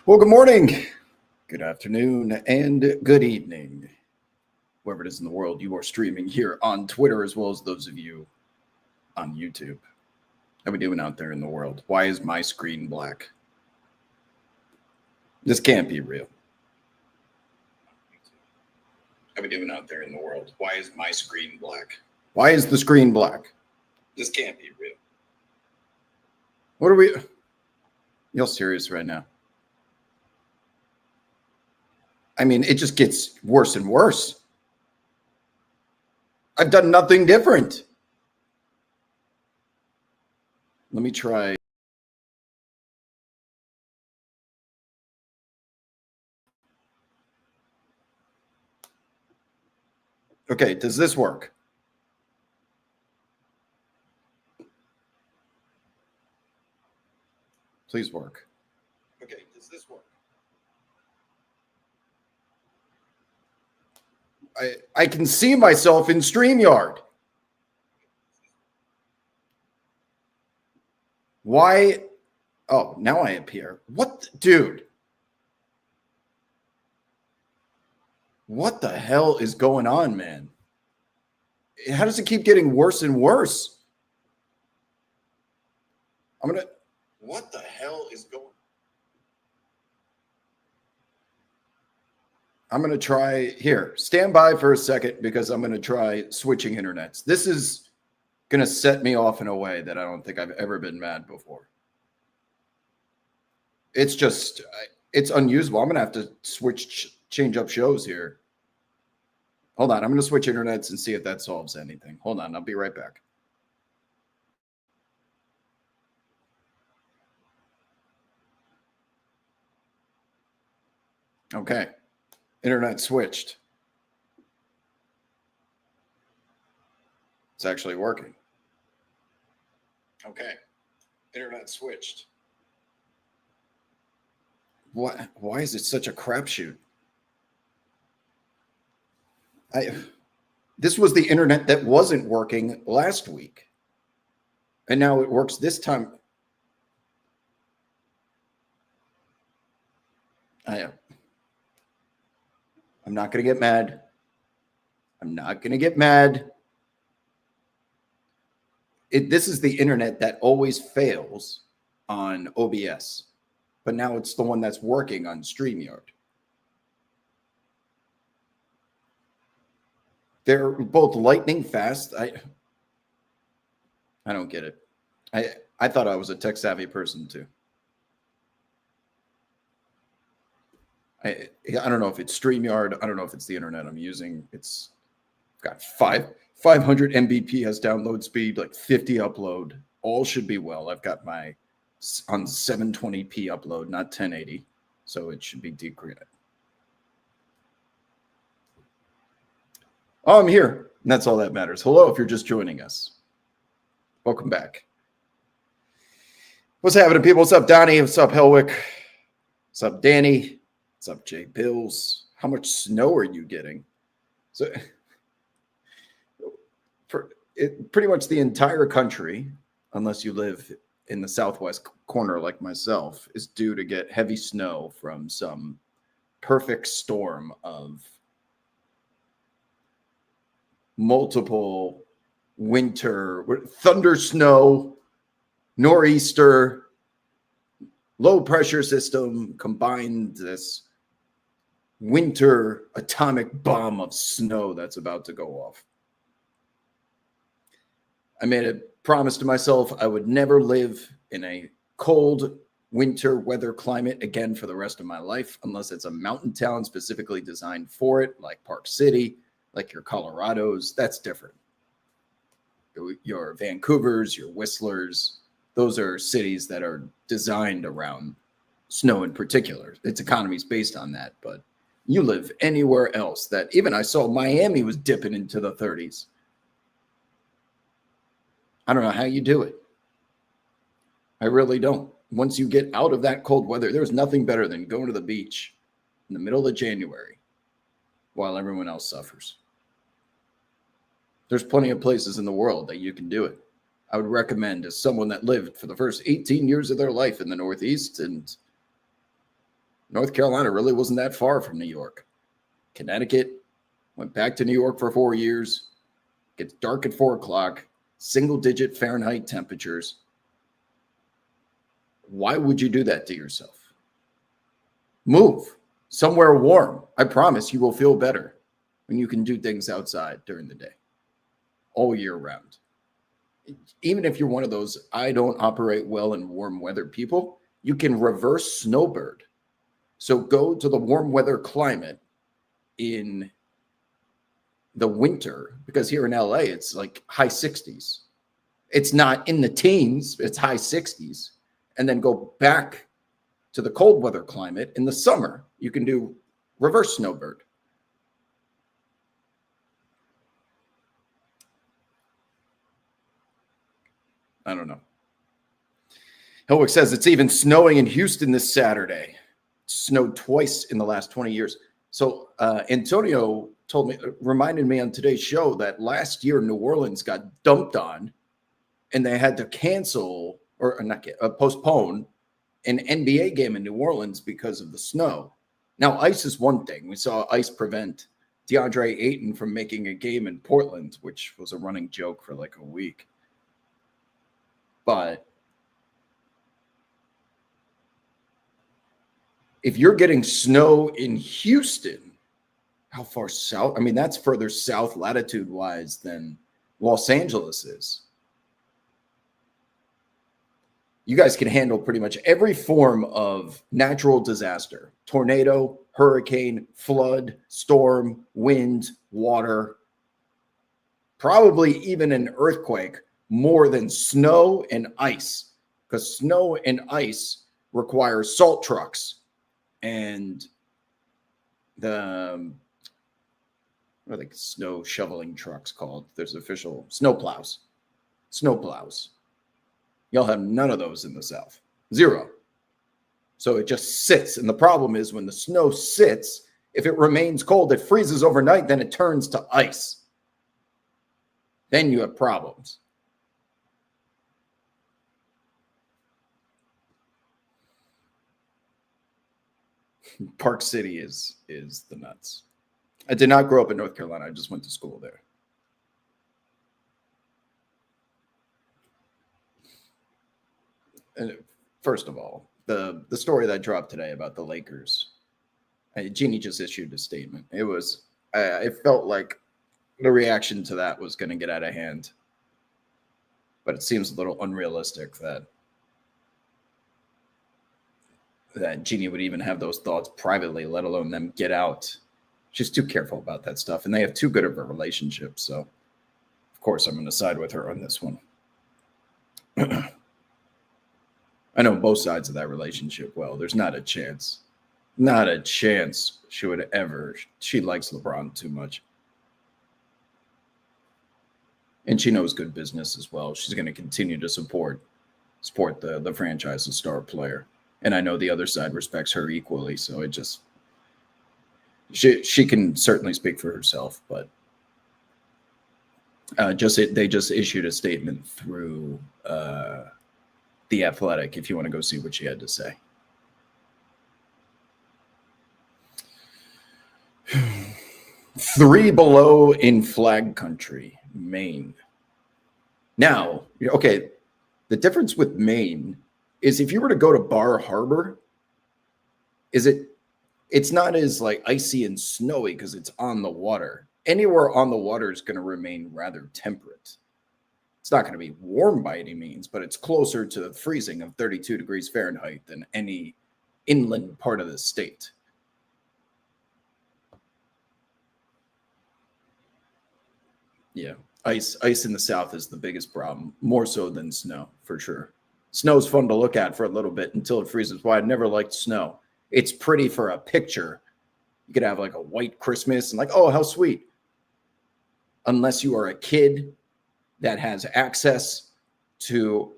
Well, good morning, good afternoon, and good evening, wherever it is in the world you are streaming here on Twitter, as well as those of you on YouTube. How we doing out there in the world? Why is my screen black? This can't be real. How we doing out there in the world? Why is my screen black? Why is the screen black? This can't be real. What are we? Y'all serious right now? I mean, it just gets worse and worse. I've done nothing different. Let me try. Okay, does this work? Please work. Okay, does this work? I can see myself in StreamYard. Why? Oh, now I appear. What, dude? What the hell is going on, man? How does it keep getting worse and worse? What the hell is going on? I'm going to try here. Stand by for a second because I'm going to try switching internets. This is going to set me off in a way that I don't think I've ever been mad before. It's just, it's unusable. I'm going to have to change up shows here. Hold on. I'm going to switch internets and see if that solves anything. Hold on. I'll be right back. Okay. Internet switched. It's actually working. Okay. Internet switched. What? Why is it such a crapshoot? This was the internet that wasn't working last week. And now it works this time. I'm not going to get mad. I'm not going to get mad. This is the internet that always fails on OBS, but now it's the one that's working on StreamYard. They're both lightning fast. I don't get it. I thought I was a tech savvy person too. I don't know if it's StreamYard. I don't know if it's the internet I'm using. It's got 500 Mbps download speed, like 50 upload. All should be well. I've got my on 720p upload, not 1080. So it should be decreased. Oh, I'm here. And that's all that matters. Hello, if you're just joining us. Welcome back. What's happening, people? What's up, Donnie? What's up, Helwick? What's up, Danny? What's up, Jay Bills? How much snow are you getting? So, pretty much the entire country, unless you live in the southwest corner like myself, is due to get heavy snow from some perfect storm of multiple winter thunder snow, nor'easter, low pressure system combined, this winter atomic bomb of snow that's about to go off. I made a promise to myself I would never live in a cold winter weather climate again for the rest of my life, unless it's a mountain town specifically designed for it, like Park City, like your Colorados. That's different. Your Vancouvers, your Whistlers, those are cities that are designed around snow in particular. Its economy is based on that, but you live anywhere else that even I saw Miami was dipping into the 30s. I don't know how you do it. I really don't. Once you get out of that cold weather, there's nothing better than going to the beach in the middle of January while everyone else suffers. There's plenty of places in the world that you can do it. I would recommend, as someone that lived for the first 18 years of their life in the Northeast and North Carolina really wasn't that far from New York. Connecticut, went back to New York for 4 years, gets dark at 4 o'clock, single-digit Fahrenheit temperatures. Why would you do that to yourself? Move somewhere warm. I promise you will feel better when you can do things outside during the day, all year round. Even if you're one of those, I don't operate well in warm weather people, you can reverse snowbird. So go to the warm weather climate in the winter, because here in LA, it's like high 60s. It's not in the teens, it's high 60s. And then go back to the cold weather climate in the summer. You can do reverse snowbird. I don't know. Helwick says it's even snowing in Houston this Saturday. It snowed twice in the last 20 years. So Antonio reminded me on today's show that last year New Orleans got dumped on and they had to cancel or not postpone an NBA game in New Orleans because of the snow. Now, ice is one thing. We saw ice prevent DeAndre Ayton from making a game in Portland, which was a running joke for like a week. But if you're getting snow in Houston, how far south? I mean, that's further south latitude-wise than Los Angeles is. You guys can handle pretty much every form of natural disaster: tornado, hurricane, flood, storm, wind, water, probably even an earthquake, more than snow and ice, because snow and ice require salt trucks and the what are the snow shoveling trucks called? There's official snow plows. Snow plows. Y'all have none of those in the South. Zero. So it just sits. And the problem is when the snow sits, if it remains cold, it freezes overnight, then it turns to ice. Then you have problems. Park City is the nuts. I did not grow up in North Carolina. I just went to school there. And first of all, the story that dropped today about the Lakers, Jeannie just issued a statement. It felt like the reaction to that was going to get out of hand. But it seems a little unrealistic that Jeannie would even have those thoughts privately, let alone them get out. She's too careful about that stuff, and they have too good of a relationship. So, of course, I'm going to side with her on this one. I know both sides of that relationship well. There's not a chance she would ever. She likes LeBron too much. And she knows good business as well. She's going to continue to support the franchise and star player. And I know the other side respects her equally. So it just, she can certainly speak for herself, but they just issued a statement through The Athletic if you want to go see what she had to say. Three below in flag country, Maine. Now, okay, the difference with Maine is if you were to go to Bar Harbor, it's not as like icy and snowy because it's on the water. Anywhere on the water is going to remain rather temperate. It's not going to be warm by any means, but it's closer to the freezing of 32 degrees Fahrenheit than any inland part of the state. Yeah, ice in the South is the biggest problem, more so than snow, for sure. Snow's fun to look at for a little bit until it freezes. Why I never liked snow. It's pretty for a picture. You could have like a white Christmas and like, oh, how sweet. Unless you are a kid that has access to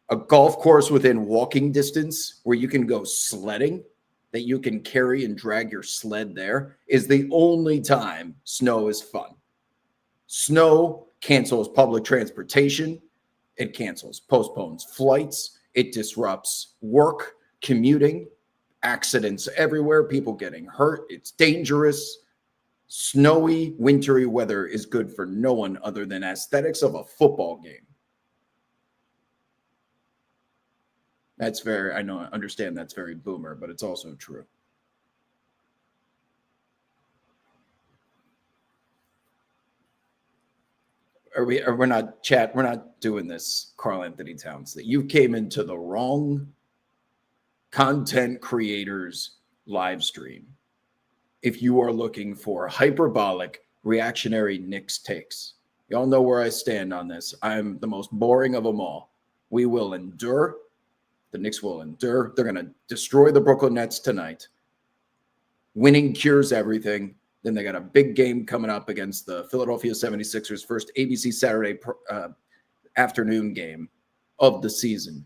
a golf course within walking distance where you can go sledding, that you can carry and drag your sled there, is the only time snow is fun. Snow cancels public transportation. It postpones flights. It disrupts work, commuting, accidents everywhere, people getting hurt. It's dangerous. Snowy, wintry weather is good for no one other than aesthetics of a football game. That's very, I know, I understand that's very boomer, but it's also true. We're not doing this, Karl Anthony Towns, that you came into the wrong content creators live stream if you are looking for hyperbolic reactionary Knicks takes. Y'all know where I stand on this. I'm the most boring of them all. We will endure. The Knicks will endure. They're going to destroy the Brooklyn Nets tonight. Winning cures everything. Then they got a big game coming up against the Philadelphia 76ers, first ABC Saturday afternoon game of the season.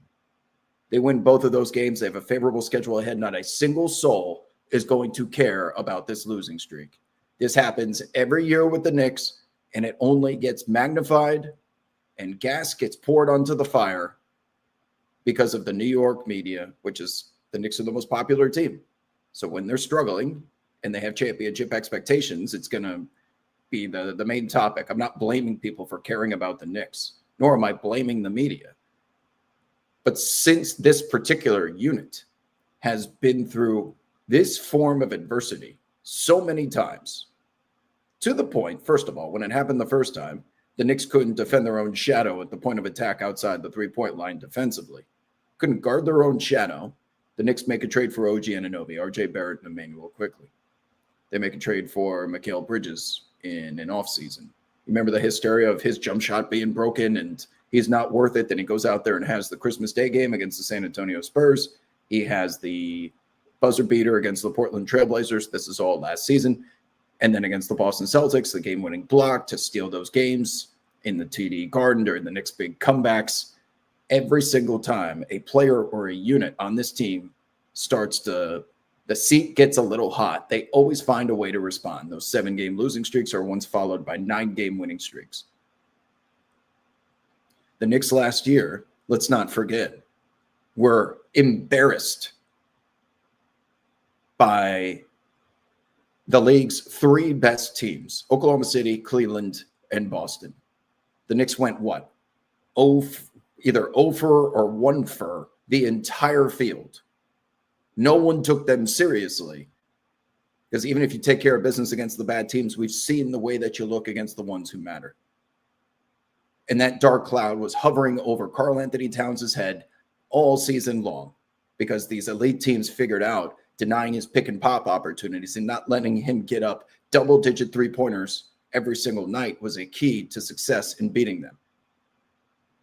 They win both of those games. They have a favorable schedule ahead. Not a single soul is going to care about this losing streak. This happens every year with the Knicks, and it only gets magnified and gas gets poured onto the fire because of the New York media, which is the Knicks are the most popular team. So when they're struggling and they have championship expectations, it's going to be the main topic. I'm not blaming people for caring about the Knicks, nor am I blaming the media. But since this particular unit has been through this form of adversity so many times, to the point, first of all, when it happened the first time, the Knicks couldn't defend their own shadow at the point of attack outside the three-point line defensively. Couldn't guard their own shadow. The Knicks make a trade for OG Anunoby, RJ Barrett, and Emmanuel Quickly. They make a trade for Mikal Bridges in an offseason. You remember the hysteria of his jump shot being broken and he's not worth it. Then he goes out there and has the Christmas Day game against the San Antonio Spurs. He has the buzzer beater against the Portland Trailblazers. This is all last season. And then against the Boston Celtics, the game-winning block to steal those games in the TD Garden during the Knicks' big comebacks. Every single time a player or a unit on this team starts to, the seat gets a little hot, they always find a way to respond. Those 7-game losing streaks are once followed by 9-game winning streaks. The Knicks last year, let's not forget, were embarrassed by the league's 3 best teams, Oklahoma City, Cleveland, and Boston. The Knicks went what? Either 0 for or 1 for the entire field. No one took them seriously. Because even if you take care of business against the bad teams, we've seen the way that you look against the ones who matter. And that dark cloud was hovering over Karl Anthony Towns' head all season long because these elite teams figured out denying his pick and pop opportunities and not letting him get up double-digit three-pointers every single night was a key to success in beating them.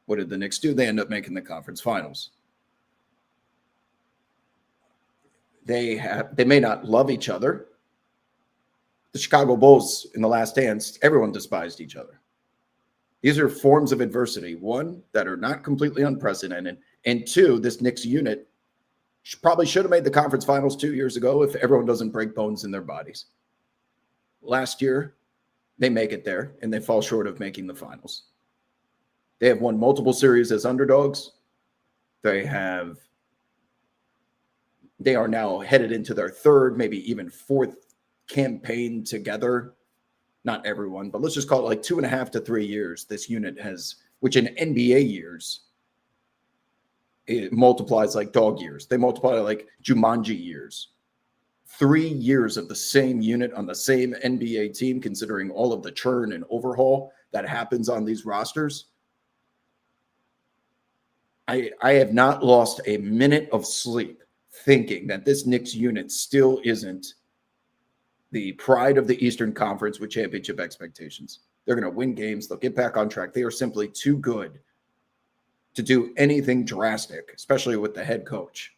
What did the Knicks do? They end up making the conference finals. They may not love each other. The Chicago Bulls in the last dance, everyone despised each other. These are forms of adversity. 1, that are not completely unprecedented. And 2, this Knicks unit probably should have made the conference finals 2 years ago if everyone doesn't break bones in their bodies. Last year, they make it there, and they fall short of making the finals. They have won multiple series as underdogs. They are now headed into their 3rd, maybe even 4th campaign together. Not everyone, but let's just call it like 2.5 to 3 years. This unit has, which in NBA years, it multiplies like dog years. They multiply like Jumanji years. 3 years of the same unit on the same NBA team, considering all of the churn and overhaul that happens on these rosters. I have not lost a minute of sleep thinking that this Knicks unit still isn't the pride of the Eastern Conference with championship expectations. They're going to win games. They'll get back on track. They are simply too good to do anything drastic, especially with the head coach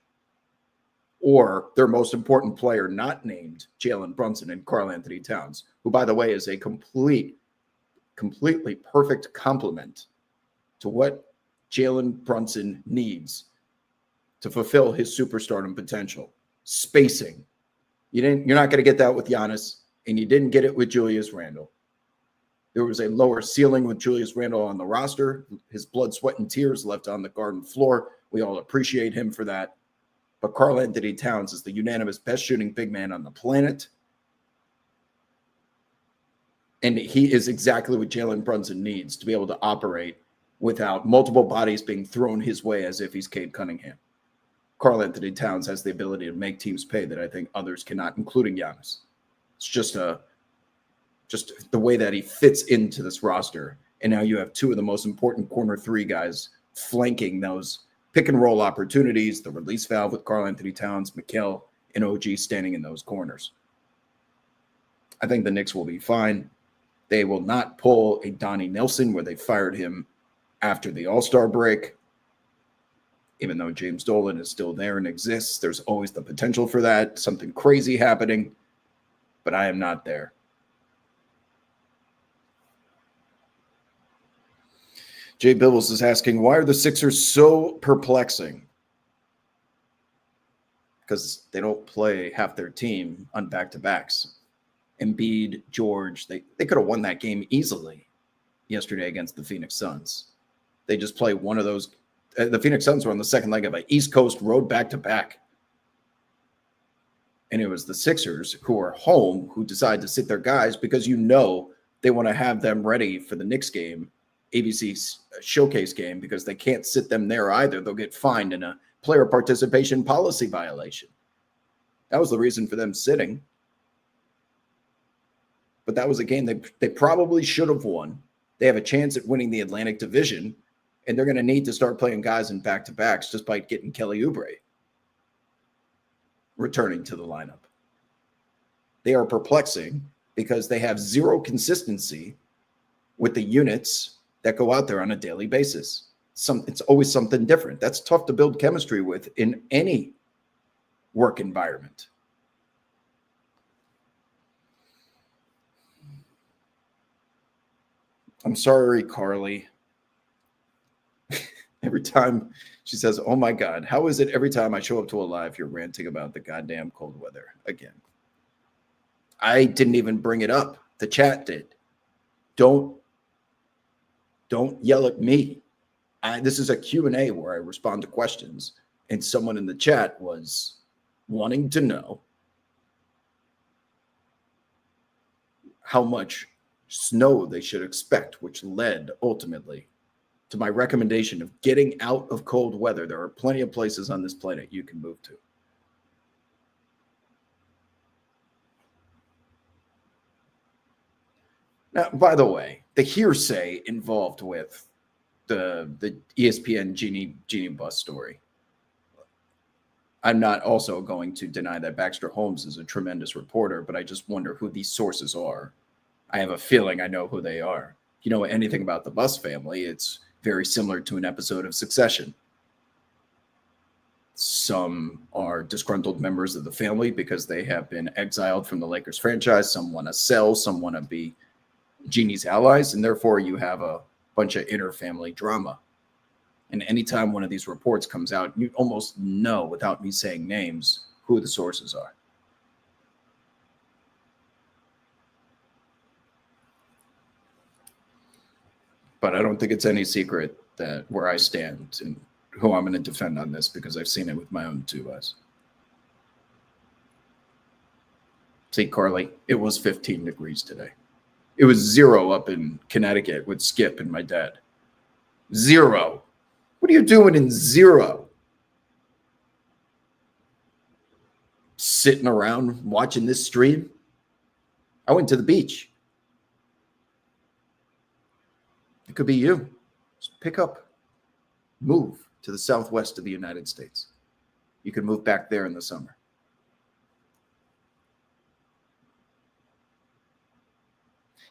or their most important player, not named Jalen Brunson and Karl Anthony Towns, who, by the way, is a completely perfect complement to what Jalen Brunson needs to fulfill his superstardom potential. Spacing. You're not going to get that with Giannis, and you didn't get it with Julius Randle. There was a lower ceiling with Julius Randle on the roster. His blood, sweat, and tears left on the Garden floor. We all appreciate him for that. But Karl-Anthony Towns is the unanimous best shooting big man on the planet. And he is exactly what Jalen Brunson needs to be able to operate without multiple bodies being thrown his way as if he's Cade Cunningham. Karl-Anthony Towns has the ability to make teams pay that I think others cannot, including Giannis. It's just the way that he fits into this roster. And now you have two of the most important corner three guys flanking those pick and roll opportunities, the release valve with Karl-Anthony Towns, Mikal, and OG standing in those corners. I think the Knicks will be fine. They will not pull a Donnie Nelson where they fired him after the All-Star break. Even though James Dolan is still there and exists, there's always the potential for that, something crazy happening, but I am not there. Jay Bibbles is asking, why are the Sixers so perplexing? Because they don't play half their team on back-to-backs. Embiid, George, they could have won that game easily yesterday against the Phoenix Suns. They just play one of those. The Phoenix Suns were on the second leg of an East Coast road back-to-back. And it was the Sixers who are home who decide to sit their guys because you know they want to have them ready for the Knicks game, ABC's showcase game, because they can't sit them there either. They'll get fined in a player participation policy violation. That was the reason for them sitting. But that was a game they probably should have won. They have a chance at winning the Atlantic Division, and they're going to need to start playing guys in back-to-backs just by getting Kelly Oubre returning to the lineup. They are perplexing because they have zero consistency with the units that go out there on a daily basis. It's always something different. That's tough to build chemistry with in any work environment. I'm sorry, Carly. Every time she says, oh my God, how is it every time I show up to a live, you're ranting about the goddamn cold weather again? I didn't even bring it up. The chat did. Don't yell at me. This is a Q&A where I respond to questions, and someone in the chat was wanting to know how much snow they should expect, which led ultimately to my recommendation of getting out of cold weather. There are plenty of places on this planet you can move to. Now, by the way, the hearsay involved with the ESPN Genie Bus story, I'm not also going to deny that Baxter Holmes is a tremendous reporter, but I just wonder who these sources are. I have a feeling I know who they are. If you know anything about the Bus family, it's very similar to an episode of Succession. Some are disgruntled members of the family because they have been exiled from the Lakers franchise. Some want to sell, some want to be Genie's allies, and therefore you have a bunch of inter-family drama. And anytime one of these reports comes out, you almost know, without me saying names, who the sources are. But I don't think it's any secret that where I stand and who I'm going to defend on this, because I've seen it with my own two eyes. See, Carly, it was 15 degrees today. It was 0 up in Connecticut with Skip and my dad. 0. What are you doing in 0? Sitting around watching this stream? I went to the beach. It could be you. Just pick up, move to the southwest of the United States. You can move back there in the summer.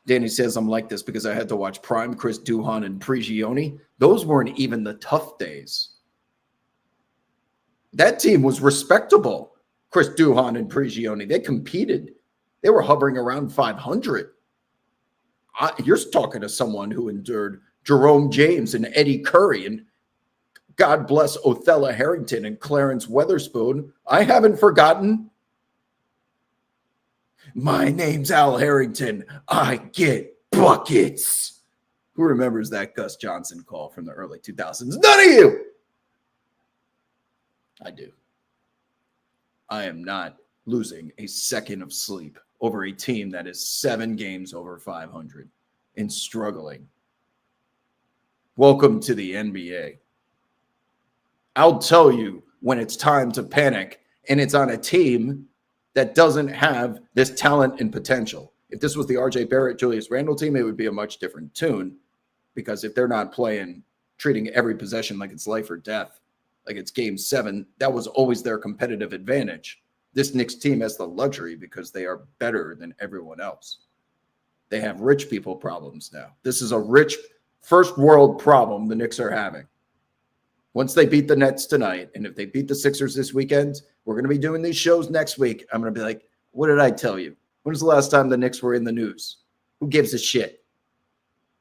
Danny says, I'm like this because I had to watch Prime, Chris Duhon, and Prigioni. Those weren't even the tough days. That team was respectable. Chris Duhon and Prigioni, they competed. They were hovering around 500. You're talking to someone who endured Jerome James and Eddie Curry, and God bless Othello Harrington and Clarence Weatherspoon. I haven't forgotten. My name's Al Harrington. I get buckets. Who remembers that Gus Johnson call from the early 2000s? None of you. I do. I am not losing a second of sleep over a team that is 7 games over 500 and struggling. Welcome to the NBA. I'll tell you when it's time to panic, and it's on a team that doesn't have this talent and potential. If this was the RJ Barrett, Julius Randle team, it would be a much different tune, because if they're not playing, treating every possession like it's life or death, like it's game 7, that was always their competitive advantage. This Knicks team has the luxury because they are better than everyone else. They have rich people problems now. This is a rich first world problem the Knicks are having. Once they beat the Nets tonight, and if they beat the Sixers this weekend, we're going to be doing these shows next week. I'm going to be like, what did I tell you? When was the last time the Knicks were in the news? Who gives a shit?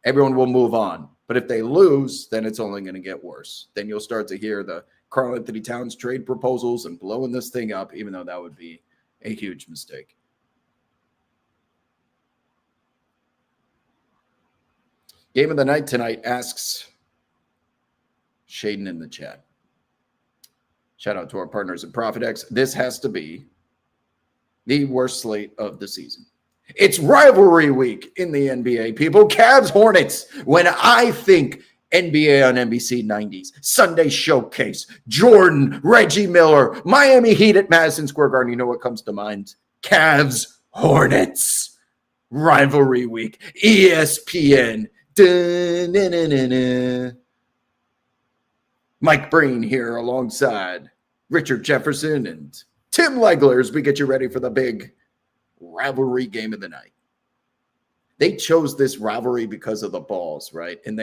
Everyone will move on. But if they lose, then it's only going to get worse. Then you'll start to hear the Karl-Anthony Towns trade proposals and blowing this thing up, even though that would be a huge mistake. Game of the night tonight asks Shaden in the chat. Shout out to our partners at ProfitX. This has to be the worst slate of the season. It's rivalry week in the NBA, people. Cavs, Hornets. When I think NBA on NBC 90s, Sunday Showcase, Jordan, Reggie Miller, Miami Heat at Madison Square Garden, you know what comes to mind? Cavs, Hornets. Rivalry week. ESPN. Da-na-na-na-na. Mike Breen here alongside Richard Jefferson and Tim Legler as we get you ready for the big rivalry game of the night. They chose this rivalry because of the balls, right? And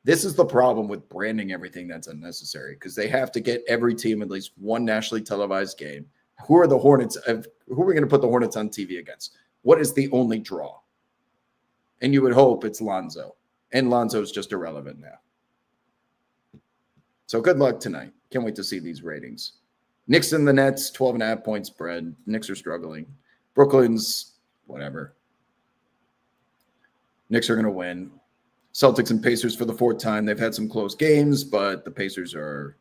this is the problem with branding everything that's unnecessary, because they have to get every team at least one nationally televised game. Who are the Hornets? Who are we going to put the Hornets on TV against? What is the only draw? And you would hope it's Lonzo. And Lonzo's just irrelevant now. So good luck tonight. Can't wait to see these ratings. Knicks and the Nets, 12.5 point spread. Knicks are struggling. Brooklyn's whatever. Knicks are going to win. Celtics and Pacers for the 4th time. They've had some close games, but the Pacers are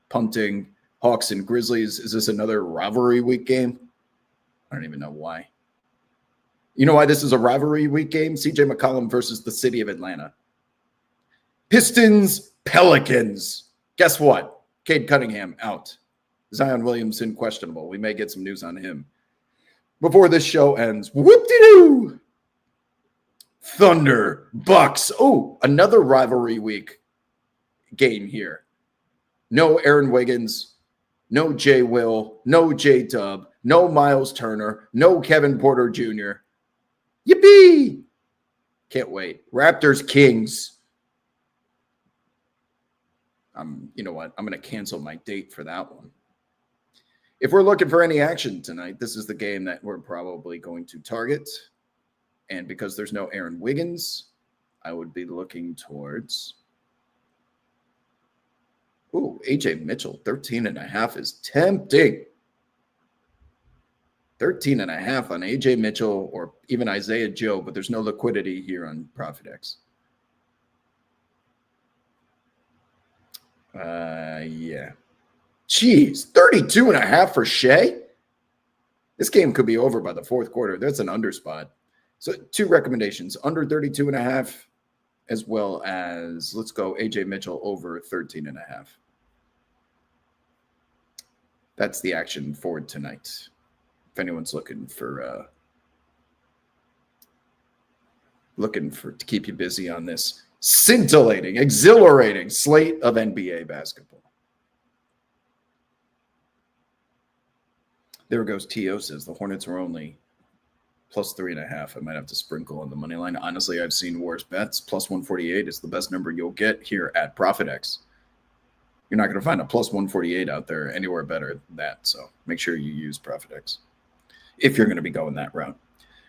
punting. Hawks and Grizzlies. Is this another rivalry week game? I don't even know why. You know why this is a rivalry week game? CJ McCollum versus the city of Atlanta. Pistons, Pelicans. Guess what? Cade Cunningham out. Zion Williamson questionable. We may get some news on him before this show ends. Whoop-de-doo! Thunder, Bucks. Oh, another rivalry week game here. No Aaron Wiggins, no Jay Will, no J Dub, no Miles Turner, no Kevin Porter Jr. Yippee! Can't wait. Raptors, Kings. You know what? I'm going to cancel my date for that one. If we're looking for any action tonight, this is the game that we're probably going to target. And because there's no Aaron Wiggins, I would be looking towards. Ooh, AJ Mitchell, 13.5 is tempting. 13.5 on AJ Mitchell or even Isaiah Joe, but there's no liquidity here on ProfitX. Yeah. Jeez, 32.5 for Shea? This game could be over by the 4th quarter. That's an under spot. So 2 recommendations, under 32.5, as well as, let's go AJ Mitchell over 13.5. That's the action for tonight. If anyone's looking for to keep you busy on this scintillating, exhilarating slate of NBA basketball. There goes T.O. says the Hornets are only plus 3.5. I might have to sprinkle on the money line. Honestly, I've seen worse bets. Plus 148 is the best number you'll get here at ProfitX. You're not going to find a plus 148 out there anywhere better than that. So make sure you use ProfitX if you're going to be going that route.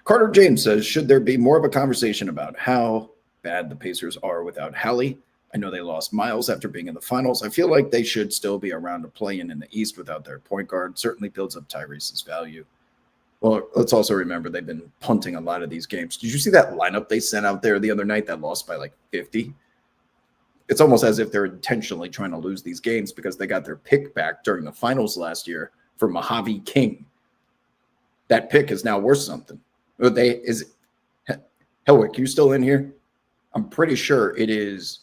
Carter James says, should there be more of a conversation about how bad the Pacers are without Hallie? I know they lost Miles after being in the finals. I feel like they should still be around to play in the East without their point guard. Certainly builds up Tyrese's value. Well, let's also remember they've been punting a lot of these games. Did you see that lineup they sent out there the other night that lost by like 50? It's almost as if they're intentionally trying to lose these games because they got their pick back during the finals last year for Mojave King. That pick is now worth something. Helwick, you still in here? I'm pretty sure it is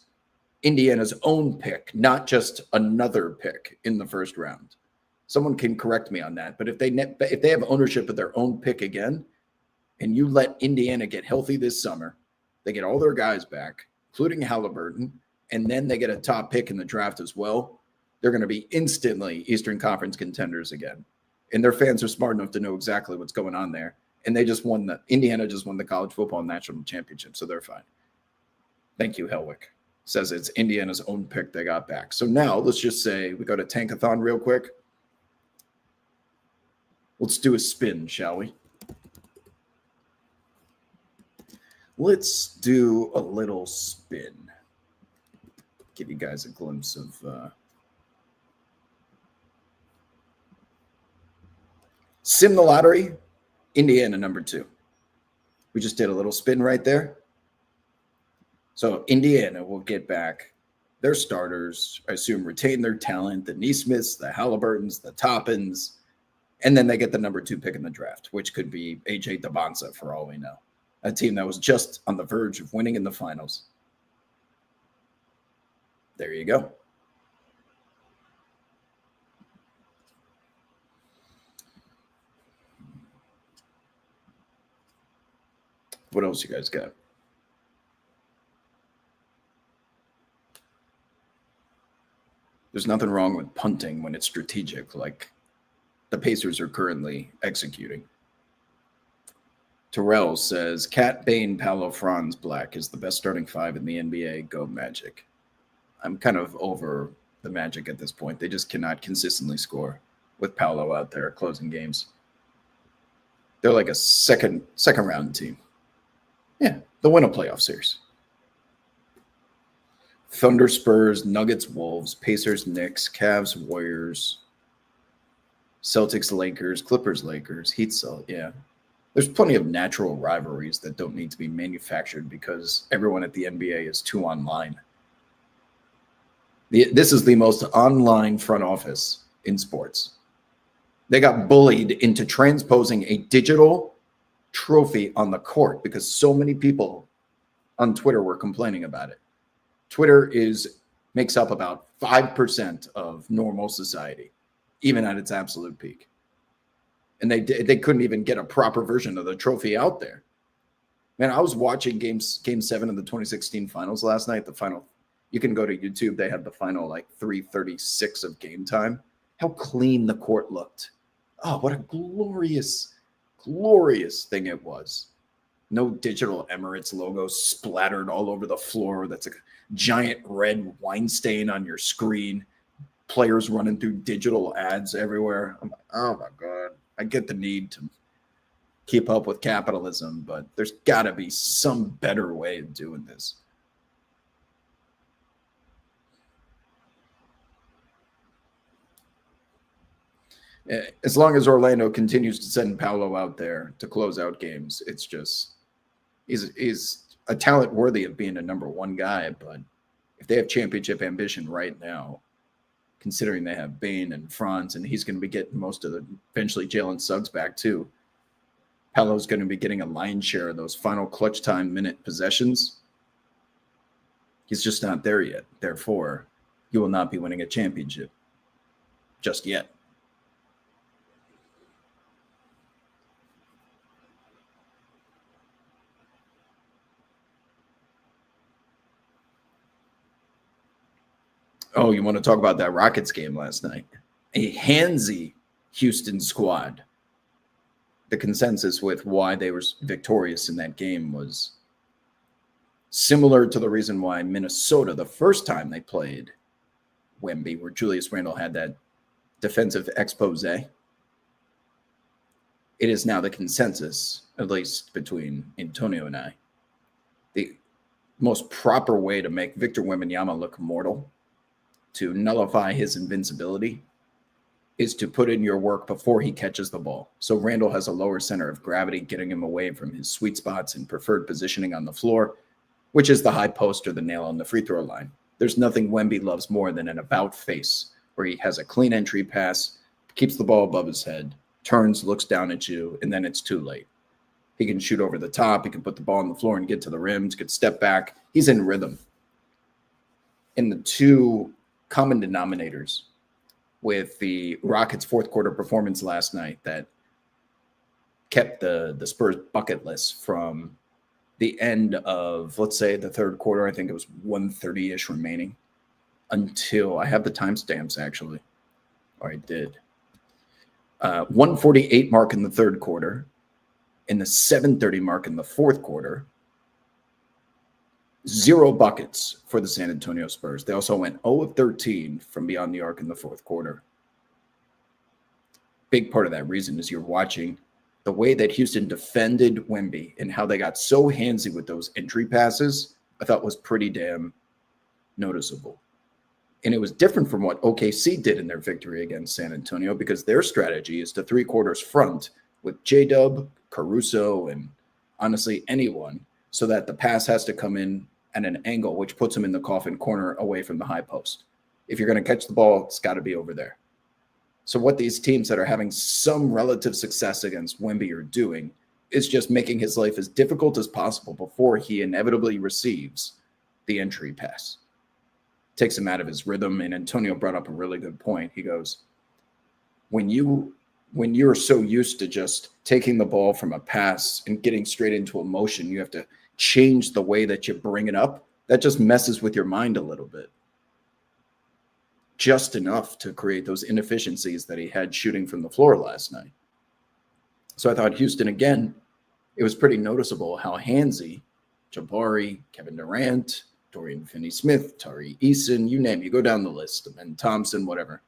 Indiana's own pick, not just another pick in the first round. Someone can correct me on that. But if they have ownership of their own pick again, and you let Indiana get healthy this summer, they get all their guys back, including Halliburton, and then they get a top pick in the draft as well, they're going to be instantly Eastern Conference contenders again. And their fans are smart enough to know exactly what's going on there. And Indiana just won the college football national championship, so they're fine. Thank you, Helwick. Says it's Indiana's own pick they got back. So now let's just say we go to Tankathon real quick. Let's do a spin, shall we? Let's do a little spin. Give you guys a glimpse of Sim the Lottery, Indiana number 2. We just did a little spin right there. So Indiana will get back their starters, I assume retain their talent, the Neesmiths, the Halliburtons, the Toppins, and then they get the number 2 pick in the draft, which could be AJ Dabonsa for all we know. A team that was just on the verge of winning in the finals. There you go. What else you guys got? There's nothing wrong with punting when it's strategic, like the Pacers are currently executing. Terrell says, Cat, Bane, Paolo, Franz, Black is the best starting 5 in the NBA. Go Magic. I'm kind of over the Magic at this point. They just cannot consistently score with Paolo out there closing games. They're like a second round team. Yeah, they'll win a playoff series. Thunder, Spurs, Nuggets, Wolves, Pacers, Knicks, Cavs, Warriors, Celtics, Lakers, Clippers, Lakers, Heat, yeah. There's plenty of natural rivalries that don't need to be manufactured because everyone at the NBA is too online. This is the most online front office in sports. They got bullied into transposing a digital trophy on the court because so many people on Twitter were complaining about it. Twitter makes up about 5% of normal society, even at its absolute peak. And they couldn't even get a proper version of the trophy out there. Man, I was watching game 7 of the 2016 finals last night. The final, you can go to YouTube. They had the final like 3:36 of game time. How clean the court looked. Oh, what a glorious, glorious thing it was. No digital Emirates logo splattered all over the floor. That's a giant red wine stain on your screen. Players running through digital ads everywhere. I'm like, oh my God. I get the need to keep up with capitalism, but there's got to be some better way of doing this. As long as Orlando continues to send Paolo out there to close out games, it's just he's a talent worthy of being a number 1 guy. But if they have championship ambition right now, considering they have Bane and Franz, and he's going to be getting most of eventually Jalen Suggs back too. Paolo's going to be getting a lion's share of those final clutch time minute possessions. He's just not there yet. Therefore, he will not be winning a championship just yet. Oh, you want to talk about that Rockets game last night? A handsy Houston squad. The consensus with why they were victorious in that game was similar to the reason why Minnesota, the first time they played Wemby, where Julius Randle had that defensive expose. It is now the consensus, at least between Antonio and I, the most proper way to make Victor Wembanyama look mortal, to nullify his invincibility, is to put in your work before he catches the ball. So Randall has a lower center of gravity, getting him away from his sweet spots and preferred positioning on the floor, which is the high post or the nail on the free throw line. There's nothing Wemby loves more than an about face where he has a clean entry pass, keeps the ball above his head, turns, looks down at you, and then it's too late. He can shoot over the top. He can put the ball on the floor and get to the rim. He could step back. He's in rhythm. And the two common denominators with the Rockets' fourth quarter performance last night that kept the Spurs bucketless from the end of, let's say, the third quarter. I think it was 1:30-ish remaining until I have the timestamps actually. Or I did. 1:48 mark in the third quarter. In the 7:30 mark in the fourth quarter, 0 buckets for the San Antonio Spurs. They also went 0 of 13 from beyond the arc in the fourth quarter. Big part of that reason is you're watching the way that Houston defended Wemby and how they got so handsy with those entry passes, I thought was pretty damn noticeable. And it was different from what OKC did in their victory against San Antonio because their strategy is to 3/4 front with J-Dub, Caruso, and honestly anyone, so that the pass has to come in at an angle, which puts them in the coffin corner away from the high post. If you're going to catch the ball, it's got to be over there. So what these teams that are having some relative success against Wemby are doing is just making his life as difficult as possible before he inevitably receives the entry pass. Takes him out of his rhythm. And Antonio brought up a really good point. He goes, when you're so used to just taking the ball from a pass and getting straight into a motion, you have to change the way that you bring it up. That just messes with your mind a little bit. Just enough to create those inefficiencies that he had shooting from the floor last night. So I thought Houston, again, it was pretty noticeable how handsy Jabari, Kevin Durant, Dorian Finney-Smith, Tari Eason, you name it, you go down the list, and Thompson, whatever.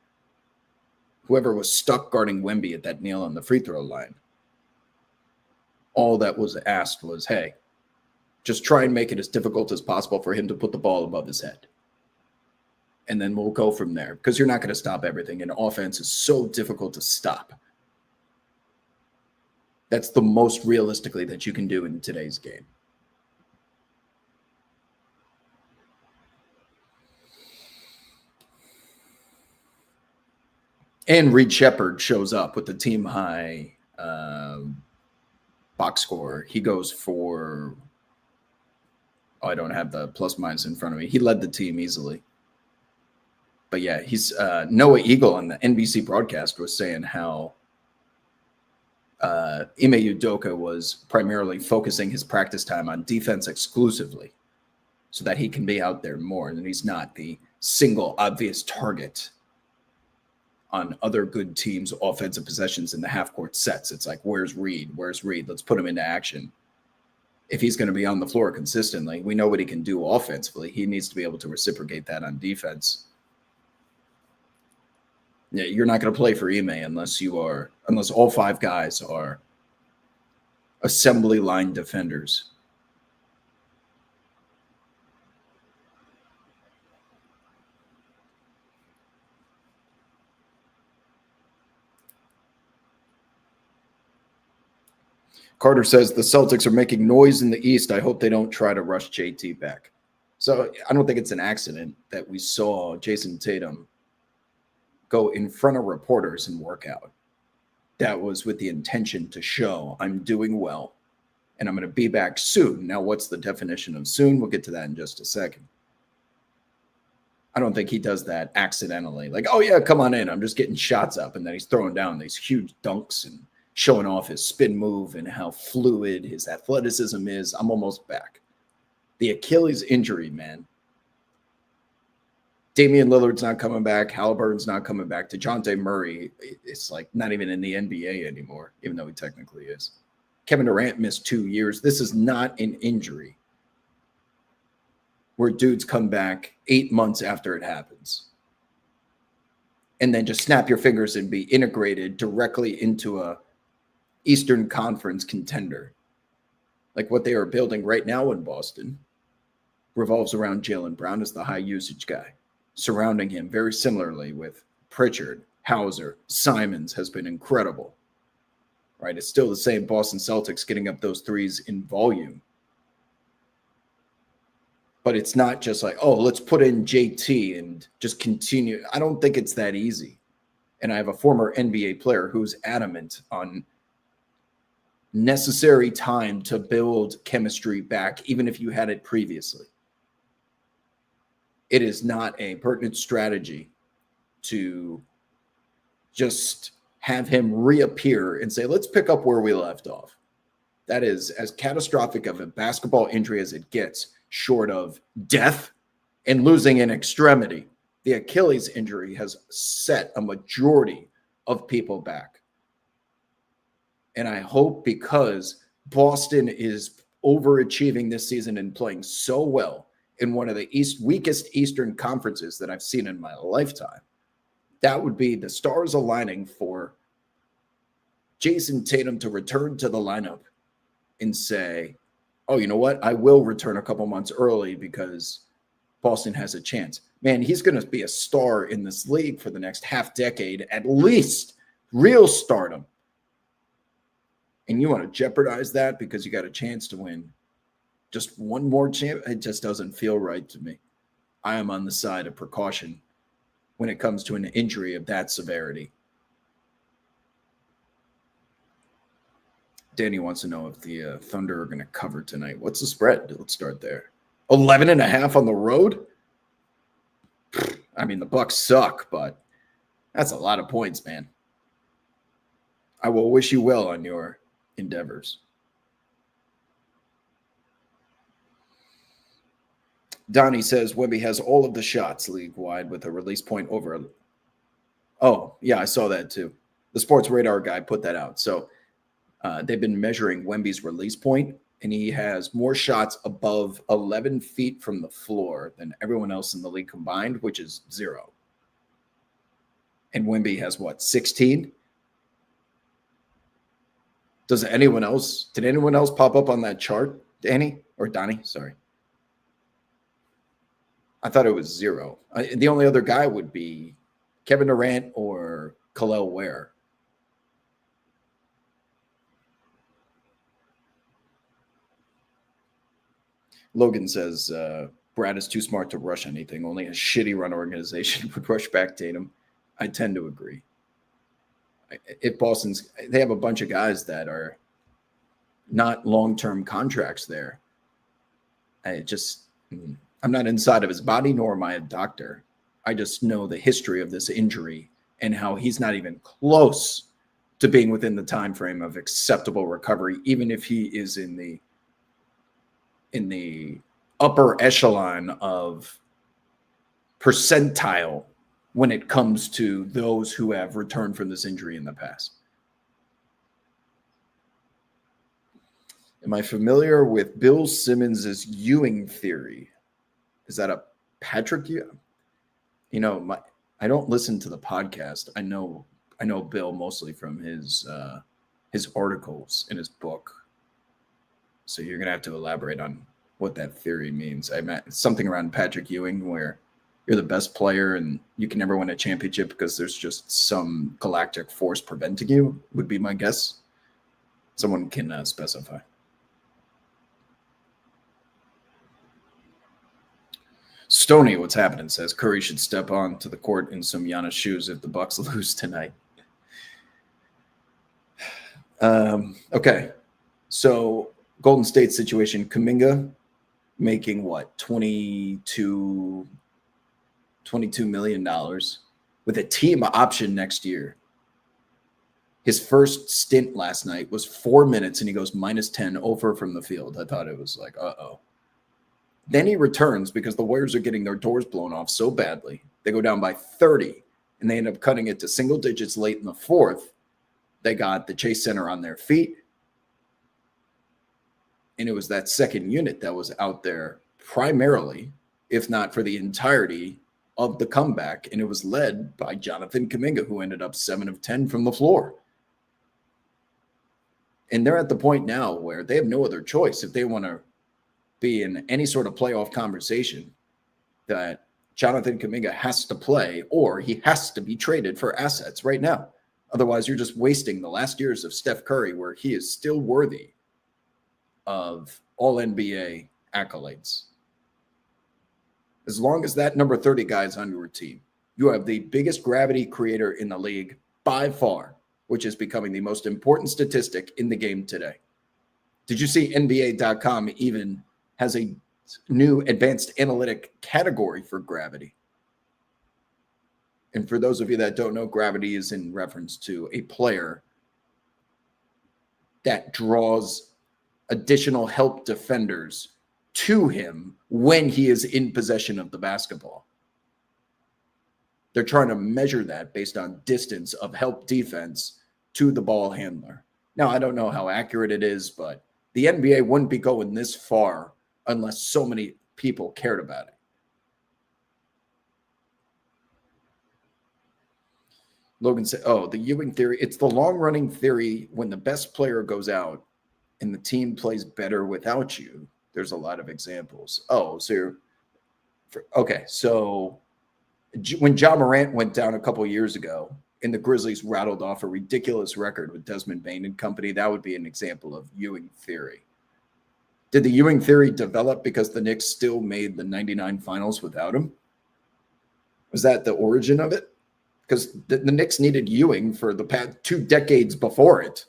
Whoever was stuck guarding Wemby at that kneel on the free throw line, all that was asked was, hey, just try and make it as difficult as possible for him to put the ball above his head. And then we'll go from there because you're not going to stop everything. And offense is so difficult to stop. That's the most realistically that you can do in today's game. And Reed Shepherd shows up with the team high box score. He goes for, I don't have the plus minus in front of me. He led the team easily. But yeah, he's Noah Eagle on the NBC broadcast was saying how Ime Udoka was primarily focusing his practice time on defense exclusively so that he can be out there more. And he's not the single obvious target on other good teams' offensive possessions in the half-court sets. It's like, where's Reed? Where's Reed? Let's put him into action. If he's going to be on the floor consistently, we know what he can do offensively. He needs to be able to reciprocate that on defense. Yeah, you're not going to play for Ime unless all 5 guys are assembly line defenders. Carter says the Celtics are making noise in the East. I hope they don't try to rush JT back. So I don't think it's an accident that we saw Jason Tatum go in front of reporters and work out. That was with the intention to show I'm doing well and I'm going to be back soon. Now, what's the definition of soon? We'll get to that in just a second. I don't think he does that accidentally. Like, oh, yeah, come on in. I'm just getting shots up. And then he's throwing down these huge dunks and showing off his spin move and how fluid his athleticism is. I'm almost back. The Achilles injury, man. Damian Lillard's not coming back. Halliburton's not coming back. DeJounte Murray, it's like not even in the NBA anymore, even though he technically is. Kevin Durant missed 2 years. This is not an injury where dudes come back 8 months after it happens and then just snap your fingers and be integrated directly into a Eastern Conference contender. Like what they are building right now in Boston revolves around Jaylen Brown as the high usage guy. Surrounding him very similarly with Pritchard, Hauser, Simons has been incredible. Right? It's still the same Boston Celtics getting up those threes in volume. But it's not just like, oh, let's put in JT and just continue. I don't think it's that easy. And I have a former NBA player who's adamant on necessary time to build chemistry back, even if you had it previously. It is not a pertinent strategy to just have him reappear and say, let's pick up where we left off. That is as catastrophic of a basketball injury as it gets, short of death and losing an extremity. The Achilles injury has set a majority of people back. And I hope, because Boston is overachieving this season and playing so well in one of the weakest Eastern conferences that I've seen in my lifetime, that would be the stars aligning for Jason Tatum to return to the lineup and say, oh, you know what? I will return a couple months early because Boston has a chance. Man, he's going to be a star in this league for the next half decade, at least. Real stardom. And you want to jeopardize that because you got a chance to win just one more champ? It just doesn't feel right to me. I am on the side of precaution when it comes to an injury of that severity. Danny wants to know if the Thunder are going to cover tonight. What's the spread? Let's start there. 11.5 on the road? I mean, the Bucks suck, but that's a lot of points, man. I will wish you well on your endeavors. Donnie says Wemby has all of the shots league-wide with a release point over. Oh, yeah, I saw that too. The Sports Radar guy put that out. So they've been measuring Wemby's release point, and he has more shots above 11 feet from the floor than everyone else in the league combined, which is 0. And Wemby has what, 16? Did anyone else pop up on that chart, Danny? Or Donnie? Sorry. I thought it was 0. The only other guy would be Kevin Durant or Khalil Ware. Logan says Brad is too smart to rush anything. Only a shitty run organization would rush back Tatum. I tend to agree. If they have a bunch of guys that are not long-term contracts there. I'm not inside of his body, nor am I a doctor. I just know the history of this injury and how he's not even close to being within the time frame of acceptable recovery, even if he is in the upper echelon of percentile when it comes to those who have returned from this injury in the past. Am I familiar with Bill Simmons's Ewing theory? Is that a Patrick Ewing? I don't listen to the podcast. I know Bill mostly from his articles in his book. So you're gonna have to elaborate on what that theory means. I meant something around Patrick Ewing, where you're the best player and you can never win a championship because there's just some galactic force preventing you, would be my guess. Someone can specify. Stony, what's happening, says Curry should step on to the court in some Giannis shoes if the Bucks lose tonight. Okay. So Golden State situation, Kuminga making what, $22 million with a team option next year. His first stint last night was 4 minutes and he goes -10 over from the field. I thought it was like, uh-oh. Then he returns because the Warriors are getting their doors blown off so badly. They go down by 30 and they end up cutting it to single digits late in the fourth. They got the Chase Center on their feet. And it was that second unit that was out there primarily, if not for the entirety of the comeback. And it was led by Jonathan Kuminga, who ended up 7 of 10 from the floor. And they're at the point now where they have no other choice if they want to be in any sort of playoff conversation, that Jonathan Kuminga has to play or he has to be traded for assets right now. Otherwise, you're just wasting the last years of Steph Curry, where he is still worthy of all NBA accolades. As long as that number 30 guy is on your team, You have the biggest gravity creator in the league by far, which is becoming the most important statistic in the game today. Did you see NBA.com even has a new advanced analytic category for gravity? And for those of you that don't know, gravity is in reference to a player that draws additional help defenders to him when he is in possession of the basketball. They're trying to measure that based on distance of help defense to the ball handler. Now, I don't know how accurate it is, but the NBA wouldn't be going this far unless so many people cared about it. Logan said, oh, the Ewing theory. It's the long-running theory when the best player goes out and the team plays better without you. There's a lot of examples. Oh, so okay. So when Ja Morant went down a couple years ago and the Grizzlies rattled off a ridiculous record with Desmond Bane and company, that would be an example of Ewing theory. Did the Ewing theory develop because the Knicks still made the 99 finals without him? Was that the origin of it? Because the Knicks needed Ewing for the past 2 decades before it.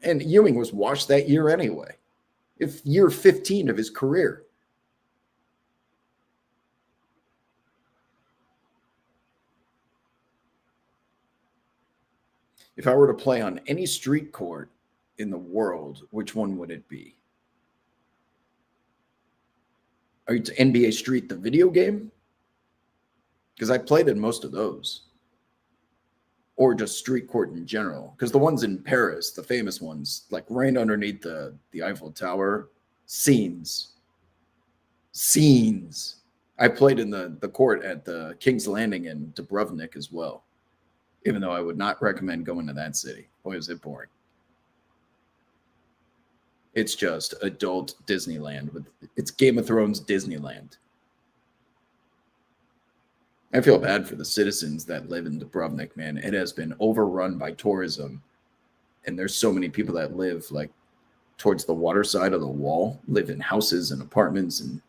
And Ewing was washed that year anyway. If year 15 of his career. If I were to play on any street court in the world, which one would it be? Are you to NBA Street, the video game? Because I played in most of those. Or just street court in general. Because the ones in Paris, the famous ones, like right underneath the Eiffel Tower, scenes. I played in the court at the King's Landing in Dubrovnik as well. Even though I would not recommend going to that city. Boy, is it boring. It's just adult Disneyland. It's Game of Thrones Disneyland. I feel bad for the citizens that live in Dubrovnik, man. It has been overrun by tourism. And there's so many people that live like towards the water side of the wall, live in houses and apartments and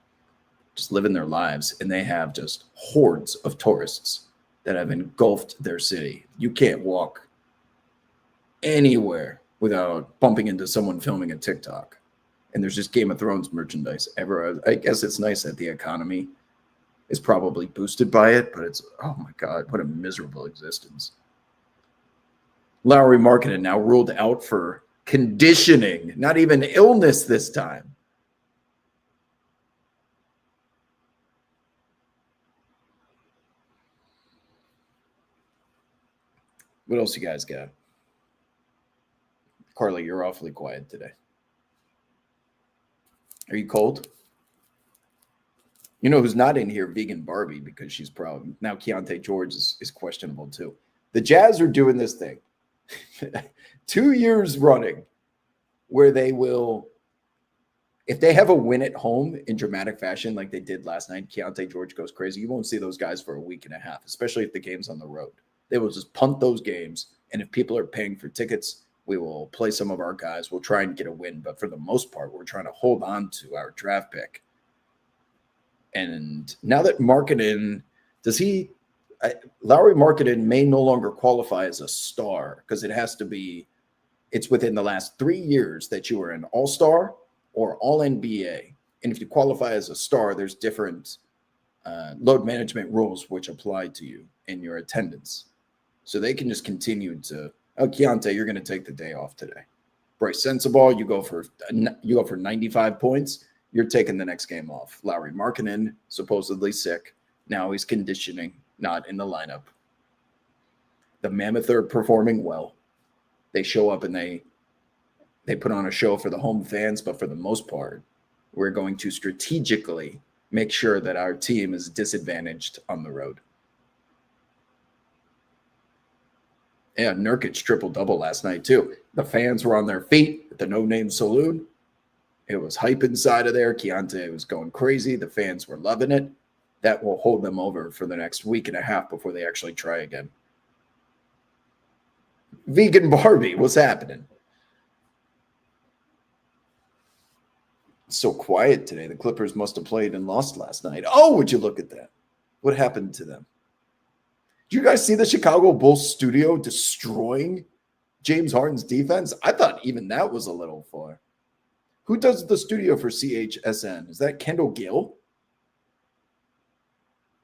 just living their lives. And they have just hordes of tourists that have engulfed their city. You can't walk anywhere without bumping into someone filming a TikTok. And there's just Game of Thrones merchandise everywhere. I guess it's nice that the economy is probably boosted by it, but it's, oh my God, what a miserable existence. Lauri Markkanen now ruled out for conditioning, not even illness this time. What else you guys got? Carly, you're awfully quiet today. Are you cold? You know who's not in here? Vegan Barbie, because she's probably now Keontae George is questionable too. The Jazz are doing this thing 2 years running where they will, if they have a win at home in dramatic fashion like they did last night, Keontae George goes crazy. You won't see those guys for a week and a half, especially if the game's on the road. They will just punt those games. And if people are paying for tickets, we will play some of our guys. We'll try and get a win. But for the most part, we're trying to hold on to our draft pick. And now that Markkanen, Lauri Markkanen may no longer qualify as a star because it has to be, it's within the last 3 years that you are an all-star or all-NBA. And if you qualify as a star, there's different load management rules which apply to you in your attendance. So they can just continue to, oh, Keontae, you're going to take the day off today. Bryce Sensabaugh, you go for 95 points. You're taking the next game off. Lauri Markkanen, supposedly sick. Now he's conditioning, not in the lineup. The Mammoth are performing well. They show up and they put on a show for the home fans, but for the most part, we're going to strategically make sure that our team is disadvantaged on the road. Yeah, Nurkic triple-double last night too. The fans were on their feet at the No Name Saloon. It was hype inside of there. Keontae was going crazy. The fans were loving it. That will hold them over for the next week and a half before they actually try again. Vegan Barbie, what's happening? It's so quiet today. The Clippers must have played and lost last night. Oh, would you look at that? What happened to them? Do you guys see the Chicago Bulls studio destroying James Harden's defense? I thought even that was a little far. Who does the studio for CHSN? Is that Kendall Gill?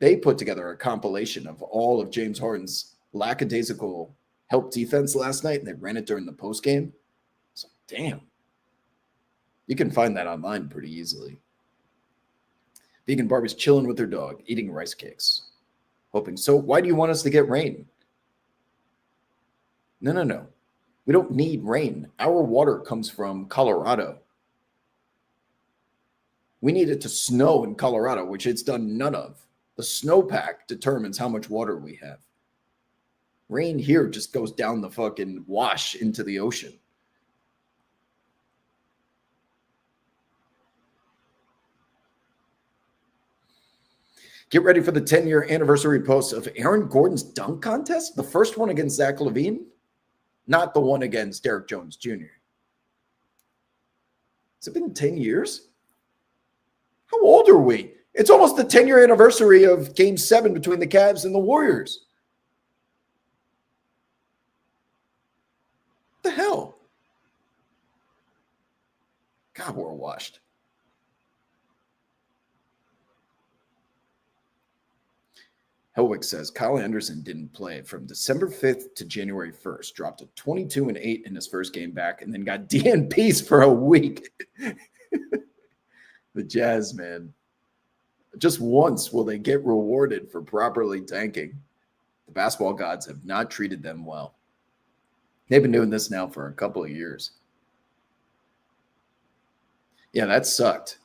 They put together a compilation of all of James Harden's lackadaisical help defense last night, and they ran it during the post game. So, damn. You can find that online pretty easily. Vegan Barbie's chilling with her dog, eating rice cakes. Hoping. So, why do you want us to get rain? No. We don't need rain. Our water comes from Colorado. We need it to snow in Colorado, which it's done none of. The snowpack determines how much water we have. Rain here just goes down the fucking wash into the ocean. Get ready for the 10-year anniversary post of Aaron Gordon's dunk contest. The first one against Zach LaVine, not the one against Derek Jones Jr. Has it been 10 years? How old are we? It's almost the 10-year anniversary of Game 7 between the Cavs and the Warriors. What the hell? God, we're washed. Helwig says Kyle Anderson didn't play from December 5th to January 1st, dropped to 22-8 in his first game back, and then got DNPs for a week. The Jazz, man. Just once will they get rewarded for properly tanking. The basketball gods have not treated them well. They've been doing this now for a couple of years. Yeah, that sucked.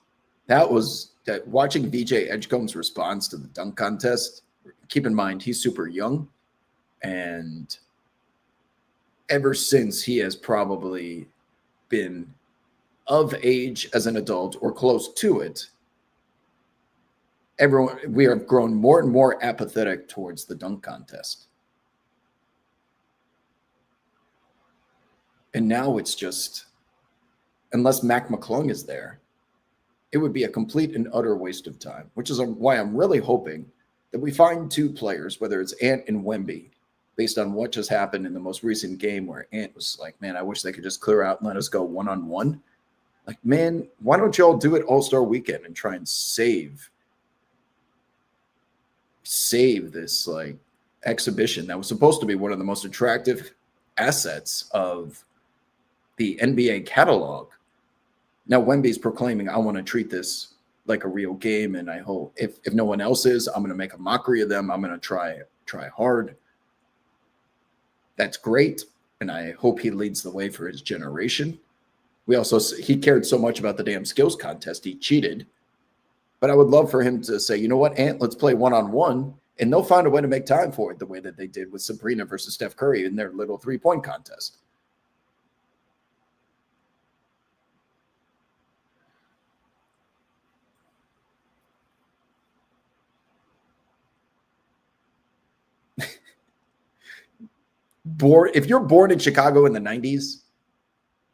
Watching VJ Edgecombe's response to the dunk contest. Keep in mind, he's super young. And ever since he has probably been of age as an adult or close to it, we have grown more and more apathetic towards the dunk contest. And now it's just, unless Mac McClung is there, it would be a complete and utter waste of time, which is why I'm really hoping that we find two players, whether it's Ant and Wemby, based on what just happened in the most recent game where Ant was like, man, I wish they could just clear out and let us go one-on-one. Like, man, why don't y'all do it All-Star Weekend and try and save this like exhibition that was supposed to be one of the most attractive assets of the NBA catalog. Now Wemby's proclaiming, I want to treat this like a real game, and I hope if no one else is, I'm going to make a mockery of them. I'm going to try hard. That's great, and I hope he leads the way for his generation. He cared so much about the damn skills contest, he cheated. But I would love for him to say, you know what, Ant, let's play one-on-one, and they'll find a way to make time for it the way that they did with Sabrina versus Steph Curry in their little three-point contest. If you're born in Chicago in the 90s,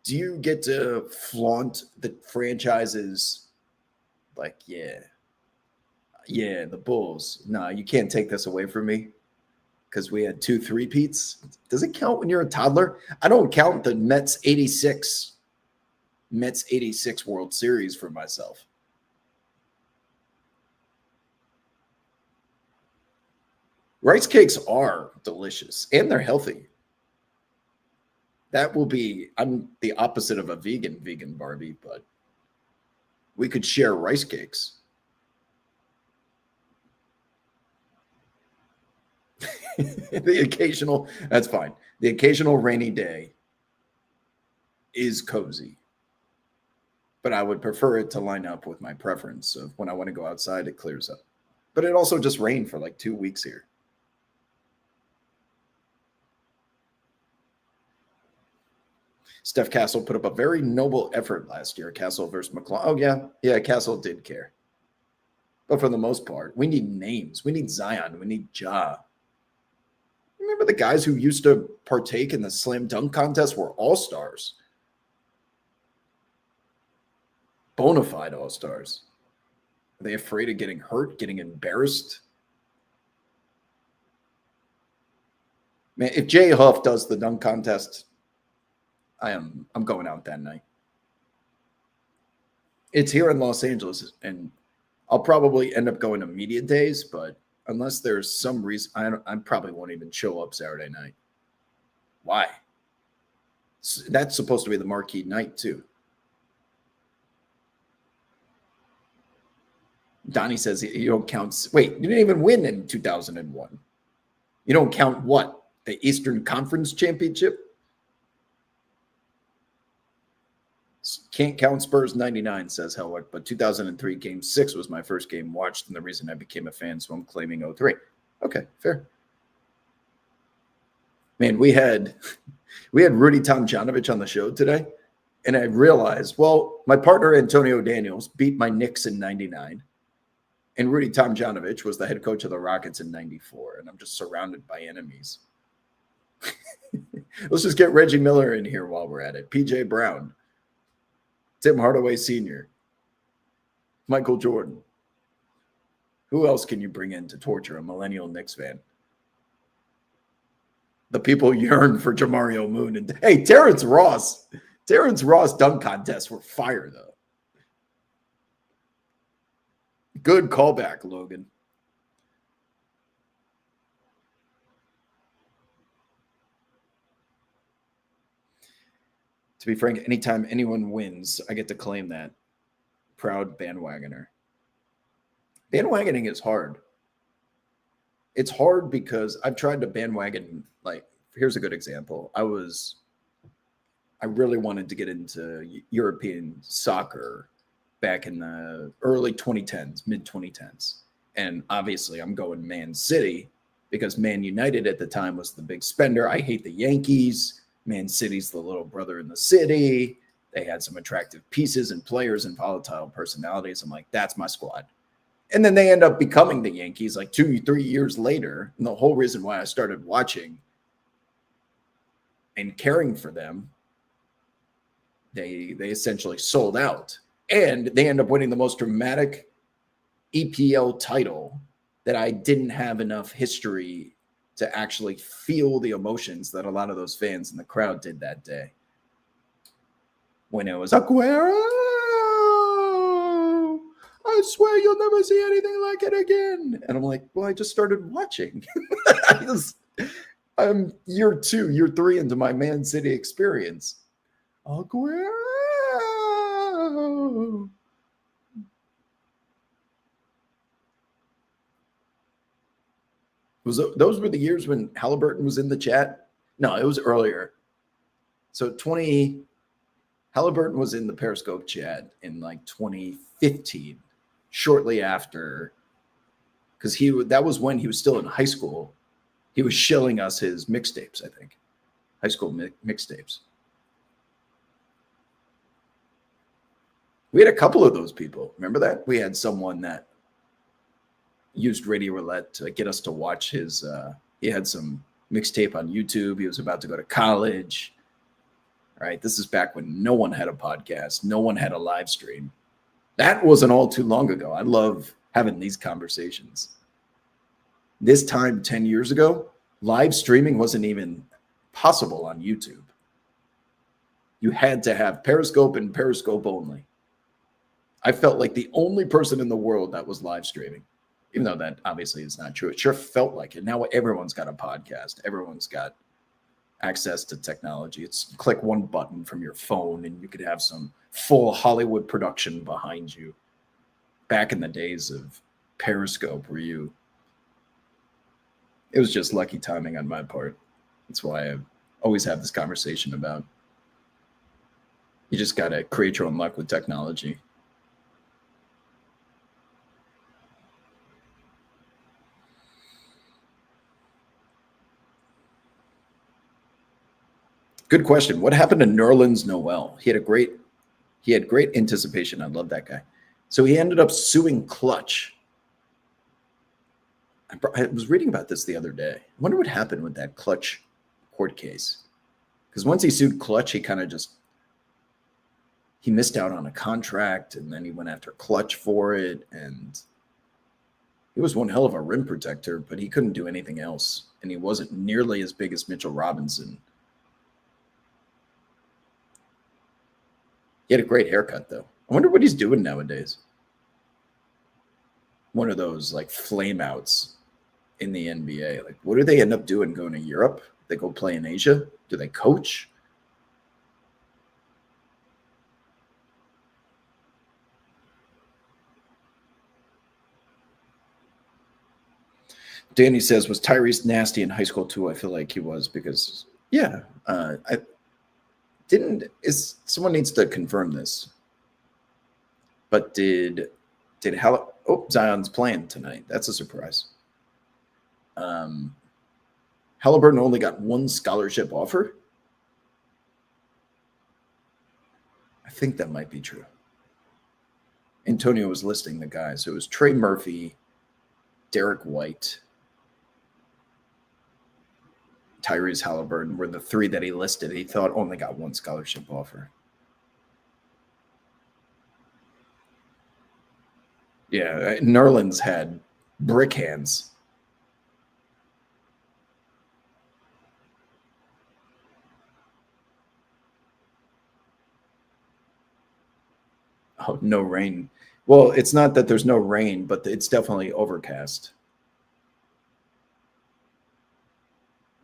do you get to flaunt the franchise's like, yeah, the Bulls? No, you can't take this away from me because we had 2 3-peats. Does it count when you're a toddler? I don't count the Mets 86 World Series for myself. Rice cakes are delicious and they're healthy. I'm the opposite of a vegan Barbie, but we could share rice cakes. That's fine. The occasional rainy day is cozy, but I would prefer it to line up with my preference of when I want to go outside, it clears up. But it also just rained for like 2 weeks here. Steph Castle put up a very noble effort last year. Castle versus McClung. Oh, yeah, Castle did care. But for the most part, we need names. We need Zion. We need Ja. Remember the guys who used to partake in the slam dunk contest were all-stars. Bona fide all-stars. Are they afraid of getting hurt, getting embarrassed? Man, if Jay Huff does the dunk contest, I'm going out that night. It's here in Los Angeles, and I'll probably end up going to media days, but unless there's some reason, I probably won't even show up Saturday night. Why? That's supposed to be the marquee night too. Donnie says you don't count. Wait, you didn't even win in 2001. You don't count what? The Eastern Conference Championship? Can't count Spurs 99, says Helwick, but 2003 Game 6 was my first game watched and the reason I became a fan, so I'm claiming 03. Okay, fair. Man, we had Rudy Tomjanovich on the show today, and I realized, well, my partner Antonio Daniels beat my Knicks in 99, and Rudy Tomjanovich was the head coach of the Rockets in 94, and I'm just surrounded by enemies. Let's just get Reggie Miller in here while we're at it. PJ Brown, Tim Hardaway Sr., Michael Jordan. Who else can you bring in to torture a millennial Knicks fan? The people yearn for Jamario Moon. And hey, Terrence Ross dunk contests were fire, though. Good callback, Logan. To be frank, anytime anyone wins, I get to claim that. Proud bandwagoner. Bandwagoning is hard. It's hard because I've tried to bandwagon, like, here's a good example. I really wanted to get into European soccer back in the early 2010s, mid 2010s. And obviously I'm going Man City because Man United at the time was the big spender. I hate the Yankees. Man City's the little brother in the city. They had some attractive pieces and players and volatile personalities. I'm like, that's my squad. And then they end up becoming the Yankees like 2-3 years later. And the whole reason why I started watching and caring for them, they essentially sold out. And they end up winning the most dramatic EPL title that I didn't have enough history to actually feel the emotions that a lot of those fans in the crowd did that day. When it was Aguero, I swear you'll never see anything like it again. And I'm like, well, I just started watching. I'm year 3 into my Man City experience. Aguero. Those were the years when Halliburton was in the chat? No, it was earlier. So Halliburton was in the Periscope chat in like 2015, shortly after, because that was when he was still in high school. He was shilling us his mixtapes, I think, high school mixtapes. We had a couple of those people. Remember that? We had someone that used Radio Roulette to get us to watch his. He had some mixtape on YouTube. He was about to go to college. Right. This is back when no one had a podcast. No one had a live stream. That wasn't all too long ago. I love having these conversations. This time 10 years ago, live streaming wasn't even possible on YouTube. You had to have Periscope and Periscope only. I felt like the only person in the world that was live streaming, even though that obviously is not true. It sure felt like it. Now everyone's got a podcast. Everyone's got access to technology. It's click one button from your phone and you could have some full Hollywood production behind you. Back in the days of Periscope, it was just lucky timing on my part. That's why I always have this conversation about you just got to create your own luck with technology. Good question. What happened to Nerlens Noel? He had great anticipation. I love that guy. So he ended up suing Clutch. I was reading about this the other day. I wonder what happened with that Clutch court case. Because once he sued Clutch, he missed out on a contract and then he went after Clutch for it. And He was one hell of a rim protector, but he couldn't do anything else. And he wasn't nearly as big as Mitchell Robinson. He had a great haircut, though. I wonder what he's doing nowadays. One of those like flame outs in the NBA. Like, what do they end up doing? Going to Europe? They go play in Asia? Do they coach? Danny says, was Tyrese nasty in high school too? I feel like he was because, yeah, I didn't. Is someone needs to confirm this? But did Zion's playing tonight? That's a surprise. Halliburton only got one scholarship offer. I think that might be true. Antonio was listing the guys. So it was Trey Murphy, Derek White, Tyrese Halliburton were the three that he listed. He thought only got one scholarship offer. Yeah, Nerlens had brick hands. Oh, no rain. Well, it's not that there's no rain, but it's definitely overcast.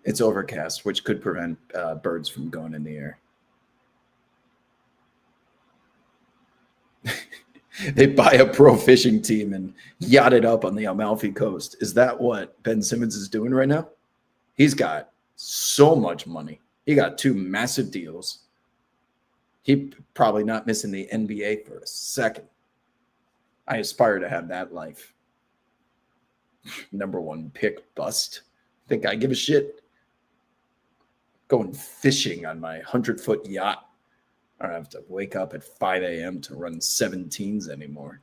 It's overcast, which could prevent birds from going in the air. They buy a pro fishing team and yacht it up on the Amalfi Coast. Is that what Ben Simmons is doing right now? He's got so much money. He got two massive deals. He probably not missing the NBA for a second. I aspire to have that life. Number one pick bust. Think I give a shit? Going fishing on my 100-foot yacht. I don't have to wake up at 5 a.m. to run 17s anymore.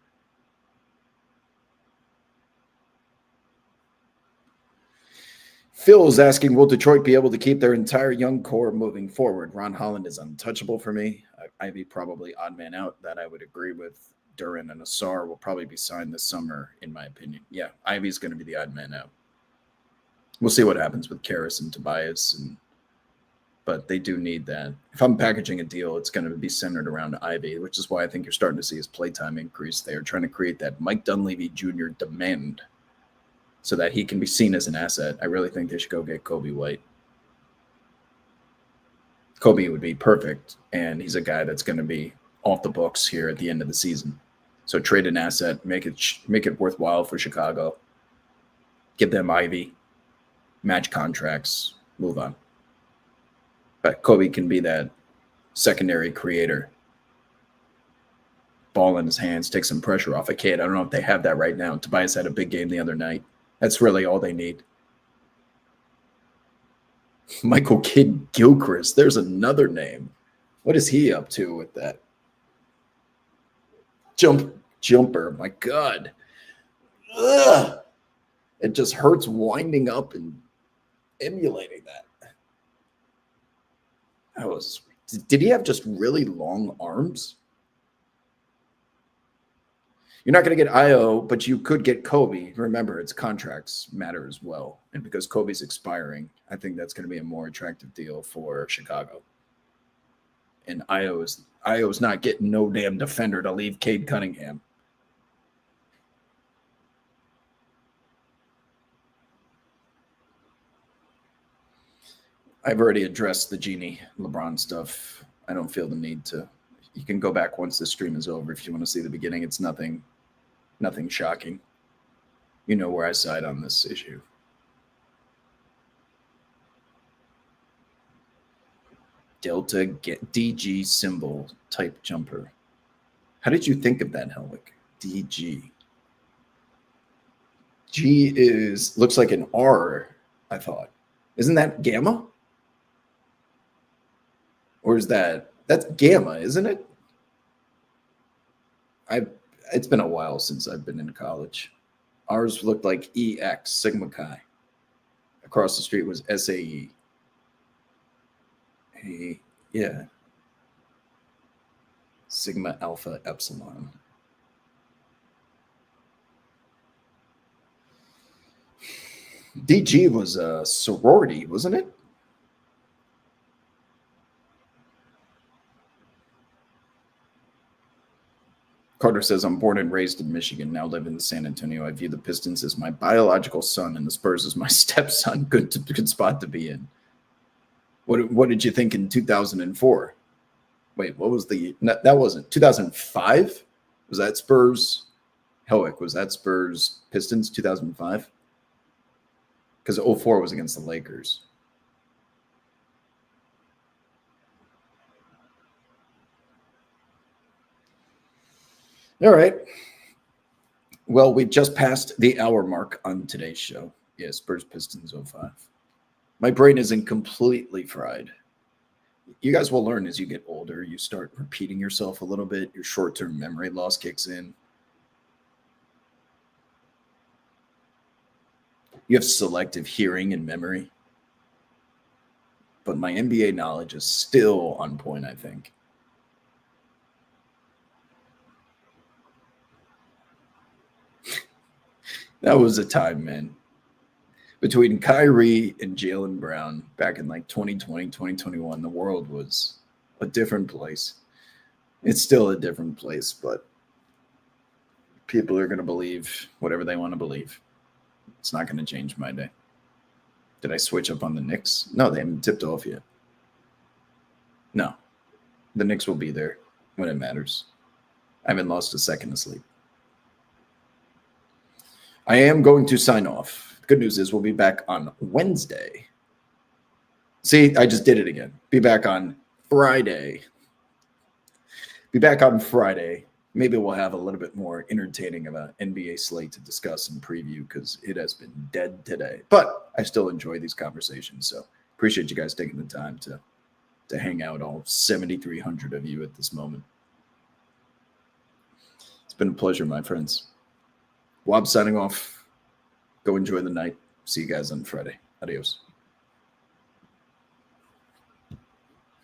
Phil's asking, will Detroit be able to keep their entire young core moving forward? Ron Holland is untouchable for me. Ivy probably odd man out. That I would agree with. Duran and Asar will probably be signed this summer, in my opinion. Yeah, Ivy's going to be the odd man out. We'll see what happens with Karras and Tobias, but they do need that. If I'm packaging a deal, it's going to be centered around Ivy, which is why I think you're starting to see his playtime increase. They are trying to create that Mike Dunleavy Jr. demand so that he can be seen as an asset. I really think they should go get Kobe White. Kobe would be perfect, and he's a guy that's going to be off the books here at the end of the season. So trade an asset, make it worthwhile for Chicago. Give them Ivy, match contracts, move on. But Kobe can be that secondary creator. Ball in his hands, take some pressure off a kid. I don't know if they have that right now. Tobias had a big game the other night. That's really all they need. Michael Kidd Gilchrist. There's another name. What is he up to with that? Jumper. My God. Ugh. It just hurts winding up and emulating that. Did he have just really long arms? You're not going to get Io, but you could get Kobe. Remember, its contracts matter as well. And because Kobe's expiring, I think that's going to be a more attractive deal for Chicago. And Io's not getting no damn defender to leave Cade Cunningham. I've already addressed the Genie LeBron stuff. I don't feel the need to. You can go back once the stream is over if you want to see the beginning. It's nothing shocking. You know where I side on this issue. Delta get DG symbol type jumper. How did you think of that, Helwick? DG. G looks like an R, I thought. Isn't that gamma? Or is that's gamma, isn't it? It's been a while since I've been in college. Ours looked like EX, Sigma Chi. Across the street was SAE. Yeah. Sigma Alpha Epsilon. DG was a sorority, wasn't it? Carter says, I'm born and raised in Michigan, now live in San Antonio. I view the Pistons as my biological son and the Spurs as my stepson. Good spot to be in. What did you think in 2004? Wait, what was that wasn't 2005? Was that Spurs? Hoek, was that Spurs Pistons 2005? Because 04 was against the Lakers. All right. Well, we just passed the hour mark on today's show. Yeah, Spurs Pistons 05. My brain isn't completely fried. You guys will learn as you get older. You start repeating yourself a little bit. Your short-term memory loss kicks in. You have selective hearing and memory. But my NBA knowledge is still on point, I think. That was a time, man. Between Kyrie and Jaylen Brown back in like 2020, 2021, the world was a different place. It's still a different place, but people are going to believe whatever they want to believe. It's not going to change my day. Did I switch up on the Knicks? No, they haven't tipped off yet. No, the Knicks will be there when it matters. I haven't lost a second of sleep. I am going to sign off. Good news is we'll be back on Wednesday. See, I just did it again. Be back on Friday. Maybe we'll have a little bit more entertaining of an NBA slate to discuss and preview because it has been dead today. But I still enjoy these conversations. So appreciate you guys taking the time to hang out, all 7,300 of you at this moment. It's been a pleasure, my friends. Wob signing off. Go enjoy the night. See you guys on Friday. Adios.